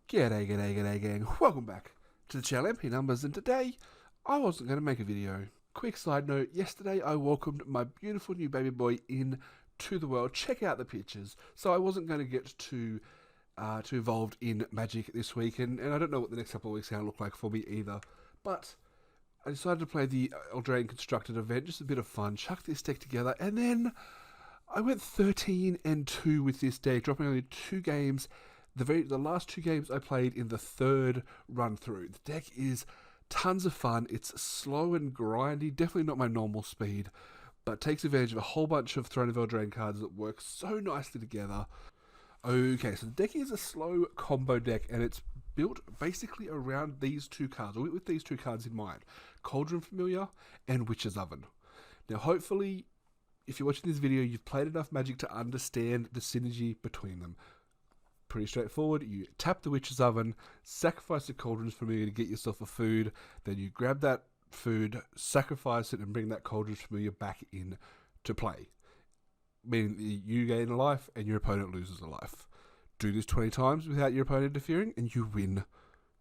G'day gang, welcome back to the channel MP Numbers, and today I wasn't going to make a video. Quick side note, yesterday I welcomed my beautiful new baby boy into the world. Check out the pictures. So I wasn't going to get too involved in Magic this week, and I don't know what the next couple of weeks are going to look like for me either. But I decided to play the Eldraine Constructed event, just a bit of fun, chuck this deck together, and then I went 13-2 with this deck, dropping only 2 games. The last 2 games I played in the third run through. The deck is tons of fun. It's slow and grindy, definitely not my normal speed, but takes advantage of a whole bunch of Throne Of Eldraine cards that work so nicely together. Okay, so the deck is a slow combo deck, and it's built basically around these 2 cards, or with these 2 cards in mind: Cauldron Familiar and Witch's Oven. Now, hopefully, if you're watching this video, you've played enough Magic to understand the synergy between them. Pretty straightforward. You tap the Witch's Oven, sacrifice the Cauldron Familiar to get yourself a food, then you grab that food, sacrifice it, and bring that Cauldron Familiar back in to play. Meaning you gain a life and your opponent loses a life. Do this 20 times without your opponent interfering, and you win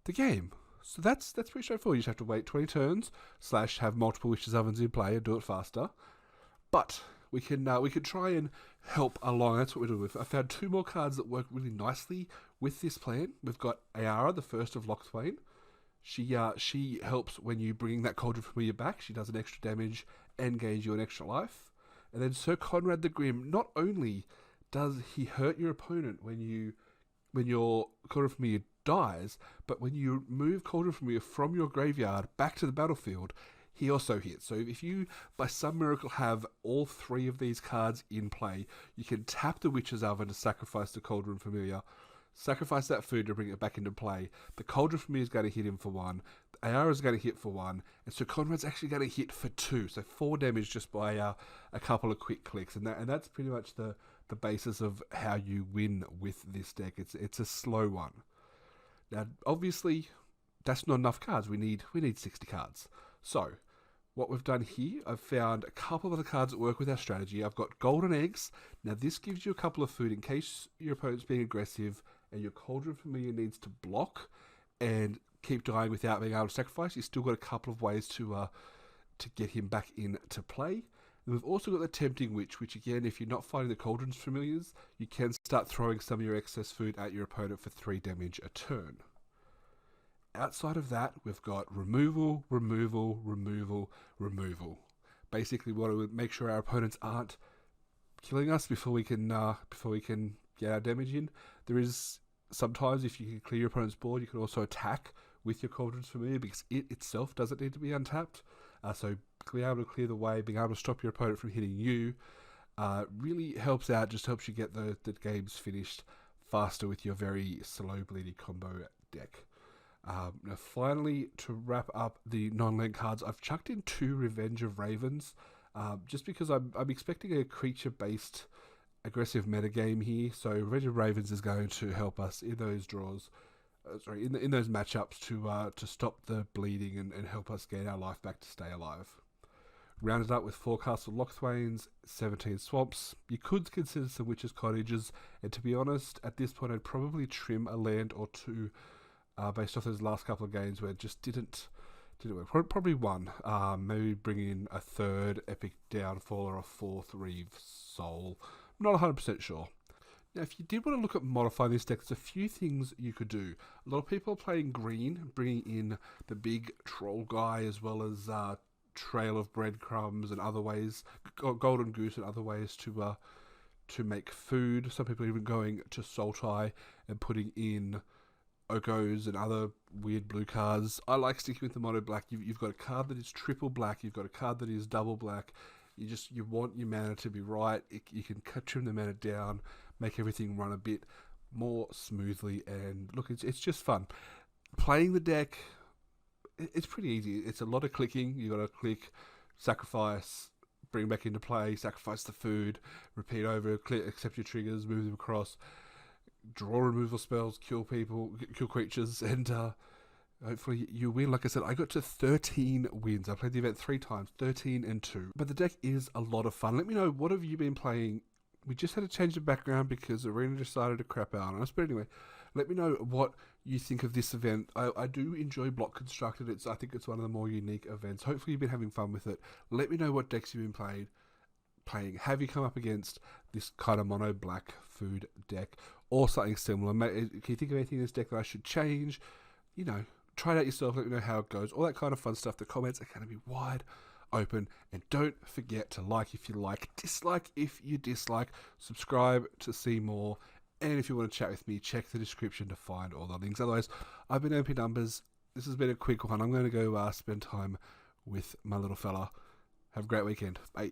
the game. So that's pretty straightforward. You just have to wait 20 turns, / have multiple Witch's Ovens in play and do it faster. But we can try and help along. That's what we're doing. I found 2 more cards that work really nicely with this plan. We've got Ayara, the first of Locthwain. She helps when you bring that Cauldron Familiar back. She does an extra damage and gains you an extra life. And then Syr Konrad the Grim. Not only does he hurt your opponent when your Cauldron Familiar dies, but when you move Cauldron Familiar from your graveyard back to the battlefield, he also hits. So if you, by some miracle, have all 3 of these cards in play, you can tap the Witch's Oven to sacrifice the Cauldron Familiar, sacrifice that food to bring it back into play. The Cauldron Familiar is going to hit him for 1, the Ayara is going to hit for 1, and Syr Konrad's actually going to hit for 2. So 4 damage just by a couple of quick clicks, and that's pretty much the basis of how you win with this deck. It's a slow one. Now, obviously, that's not enough cards. We need 60 cards. So what we've done here, I've found a couple of other cards that work with our strategy. I've got Golden Eggs. Now this gives you a couple of food in case your opponent's being aggressive and your Cauldron Familiar needs to block and keep dying without being able to sacrifice. You've still got a couple of ways to get him back into play. And we've also got the Tempting Witch, which again, if you're not fighting the Cauldron Familiars, you can start throwing some of your excess food at your opponent for 3 damage a turn. Outside of that, we've got removal. Basically, we want to make sure our opponents aren't killing us before we can get our damage in. There is sometimes, if you can clear your opponent's board, you can also attack with your Cauldron Familiar because it itself doesn't need to be untapped. So being able to clear the way, being able to stop your opponent from hitting you, really helps out. Just helps you get the games finished faster with your very slow bleedy combo deck. Now finally, to wrap up the non-land cards, I've chucked in 2 Revenge of Ravens, just because I'm expecting a creature-based aggressive metagame here. So Revenge of Ravens is going to help us in those draws, in those matchups to stop the bleeding and help us gain our life back to stay alive. Rounded up with 4 Castle Locthwains, 17 Swamps. You could consider some Witches' Cottages, and to be honest, at this point I'd probably trim a land or 2. Based off those last couple of games where it just didn't work. Probably 1. Maybe bring in a 3rd Epic Downfall or a 4th Reave Soul. I'm not 100% sure. Now, if you did want to look at modifying this deck, there's a few things you could do. A lot of people are playing green, bringing in the big troll guy as well as Trail of Breadcrumbs and other ways, Golden Goose and other ways to make food. Some people are even going to Sultai and putting in Okos and other weird blue cards. I like sticking with the mono black. You've got a card that is triple black. You've got a card that is double black. You want your mana to be right. You can trim the mana down, make everything run a bit more smoothly, and look, it's just fun. Playing the deck, it's pretty easy. It's a lot of clicking. You got to click, sacrifice, bring back into play, sacrifice the food, repeat over, click, accept your triggers, move them across, draw removal spells, kill creatures, and hopefully you win. Like I said, I got to 13 wins. I played the event 3 times, 13-2. But the deck is a lot of fun. Let me know, what have you been playing? We just had to change the background because Arena decided to crap out on us. But anyway, Let me know what you think of this event. I do enjoy Block Constructed. I think it's one of the more unique events. Hopefully you've been having fun with it. Let me know what decks you've been playing. Have you come up against this kind of mono black food deck or something similar? Can you think of anything in this deck that I should change? You know, try it out yourself. Let me know how it goes. All that kind of fun stuff. The comments are going to be wide open, and don't forget to like if you like, dislike if you dislike, subscribe to see more, and if you want to chat with me, check the description to find all the links. Otherwise, I've been MP Numbers. This has been a quick one. I'm going to go spend time with my little fella. Have a great weekend. Bye.